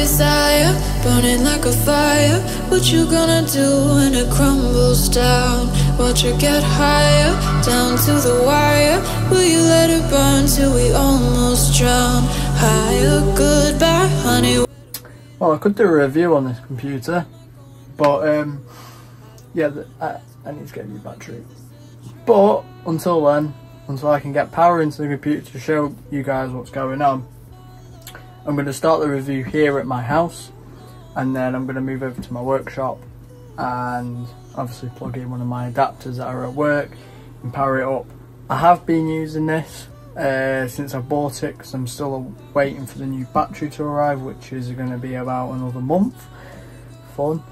desire, burning like a fire. What you gonna do when it crumbles down? Watch it get higher, down to the wire. Will you let it burn till we almost drown? Higher, goodbye, honey. Well, I could do a review on this computer, but yeah, I need to get a new battery. But until then, until I can get power into the computer to show you guys what's going on, I'm going to start the review here at my house, and then I'm going to move over to my workshop and obviously plug in one of my adapters that are at work and power it up. I have been using this since I bought it, because I'm still waiting for the new battery to arrive, which is going to be about another month. Fun.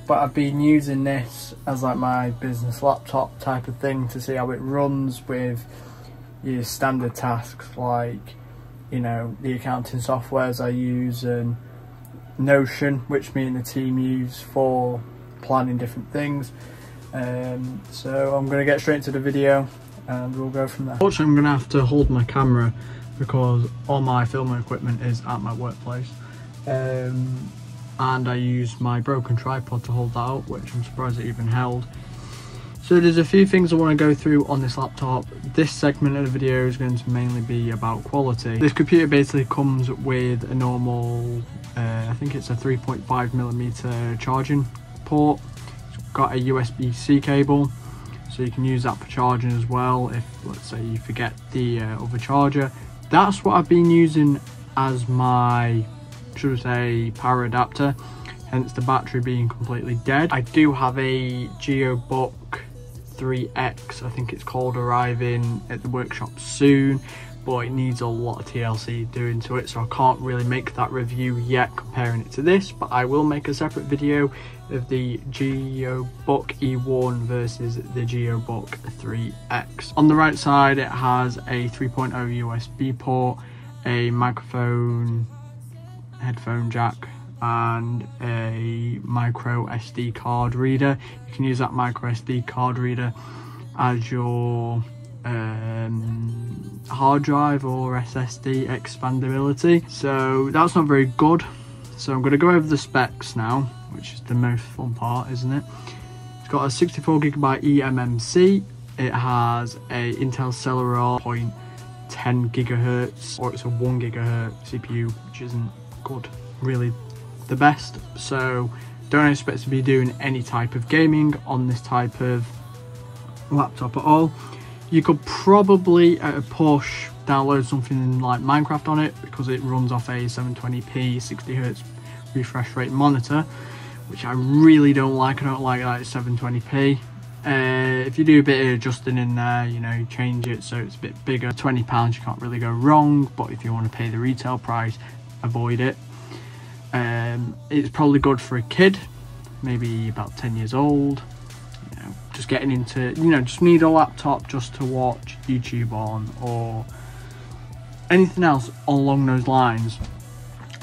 But I've been using this as like my business laptop type of thing to see how it runs with your standard tasks, like, you know, the accounting softwares I use and Notion, which me and the team use for planning different things. So I'm going to get straight into the video and we'll go from there. Unfortunately, I'm going to have to hold my camera because all my filming equipment is at my workplace. And I used my broken tripod to hold that out, which I'm surprised it even held. So there's a few things I want to go through on this laptop. This segment of the video is going to mainly be about quality. This computer basically comes with a normal, I think it's a 3.5mm charging port. It's got a USB-C cable, so you can use that for charging as well if, let's say, you forget the other charger. That's what I've been using as my, should I say, power adapter, hence the battery being completely dead. I do have a GeoBook 3X, I think it's called, arriving at the workshop soon, but it needs a lot of TLC doing to it, so I can't really make that review yet comparing it to this, but I will make a separate video of the GeoBook E1 versus the GeoBook 3X. On the right side it has a 3.0 USB port, a microphone, headphone jack, and a micro SD card reader. You can use that micro SD card reader as your hard drive or SSD expandability, so that's not very good. So I'm going to go over the specs now, which is the most fun part, isn't it? It's got a 64GB eMMC. It has a Intel Celeron 0.10 GHz, or it's a 1 GHz CPU, which isn't good, really the best. So don't expect to be doing any type of gaming on this type of laptop at all. You could probably at a push download something like Minecraft on it, because it runs off a 720p 60Hz refresh rate monitor, which I really don't like. I don't like that it's 720p. If you do a bit of adjusting in there, you know, you change it so it's a bit bigger, £20, you can't really go wrong. But if you want to pay the retail price, avoid it. It's probably good for a kid, maybe about 10 years old, you know, just getting into, you know, just need a laptop just to watch YouTube on or anything else along those lines.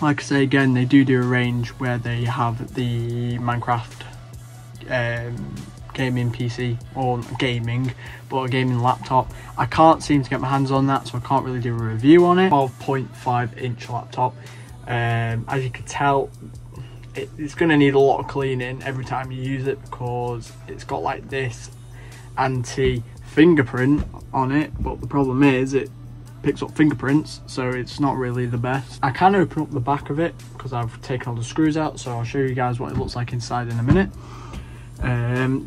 Like I say again, they do a range where they have the Minecraft gaming PC, or gaming, but a gaming laptop. I can't seem to get my hands on that, so I can't really do a review on it. 12.5 inch laptop. As you can tell, it's going to need a lot of cleaning every time you use it, because it's got like this anti-fingerprint on it, but the problem is it picks up fingerprints, so it's not really the best. I can open up the back of it because I've taken all the screws out, so I'll show you guys what it looks like inside in a minute.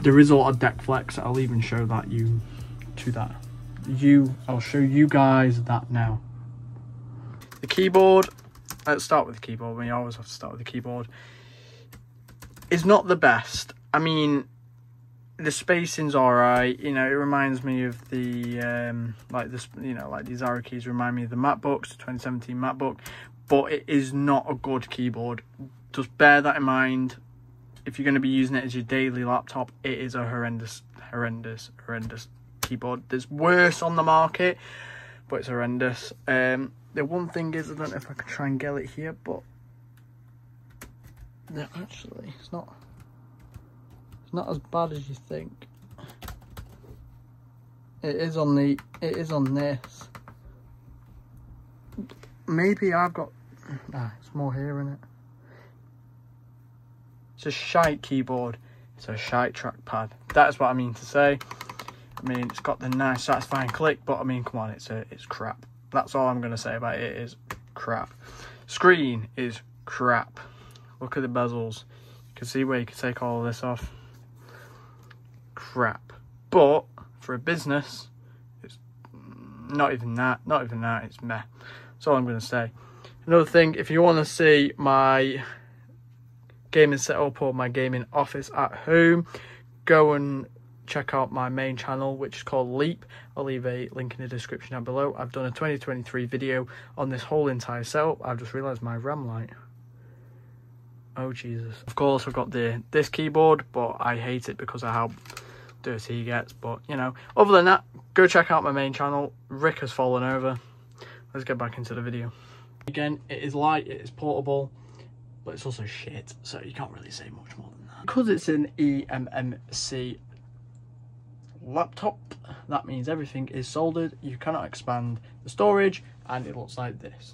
There is a lot of deck flex. I'll even show that I'll show you guys that now. The keyboard, let's start with the keyboard. We always have to start with the keyboard. It's not the best. I mean, the spacing's alright, you know. It reminds me of the like this, you know, like these arrow keys remind me of the MacBooks, the 2017 MacBook, but it is not a good keyboard. Just bear that in mind. If you're going to be using it as your daily laptop, it is a horrendous keyboard. There's worse on the market, but it's horrendous. The one thing is, I don't know if I can try and get it here, but no, actually, it's not as bad as you think. It is on this. Maybe I've got It's more here, isn't it? It's a shite keyboard. It's a shite trackpad. That's what I mean to say. I mean, it's got the nice satisfying click, but I mean, come on, it's crap. That's all I'm going to say about it. It is crap. Screen is crap. Look at the bezels. You can see where you can take all of this off. Crap. But for a business, it's not even that. Not even that. It's meh. That's all I'm going to say. Another thing, if you want to see my gaming setup or my gaming office at home, go and check out my main channel, which is called Leap. I'll leave a link in the description down below. I've done a 2023 video on this whole entire setup. I've just realised my RAM light. Oh Jesus. Of course, I've got this keyboard, but I hate it because of how dirty he gets. But, you know, other than that, go check out my main channel. Rick has fallen over. Let's get back into the video. Again, it is light, it is portable, but it's also shit, so you can't really say much more than that. Because it's an eMMC laptop, that means everything is soldered. You cannot expand the storage, and it looks like this.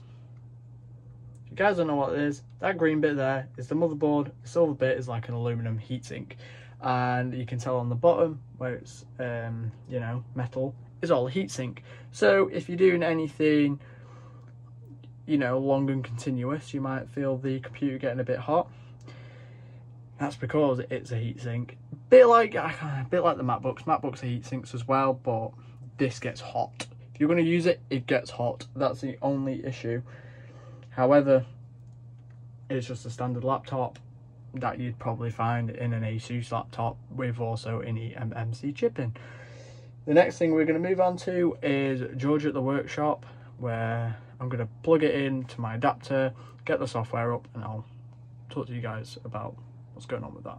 If you guys don't know what it is, that green bit there is the motherboard. The silver bit is like an aluminum heatsink, and you can tell on the bottom where it's you know, metal, is all a heatsink. So if you're doing anything, you know, long and continuous, you might feel the computer getting a bit hot. That's because it's a heatsink. Bit like the MacBooks. MacBooks are heatsinks as well, but this gets hot. If you're going to use it, it gets hot. That's the only issue. However, it's just a standard laptop that you'd probably find in an Asus laptop with also an eMMC chip in. The next thing we're going to move on to is George at the workshop, where I'm going to plug it into my adapter, get the software up, and I'll talk to you guys about what's going on with that.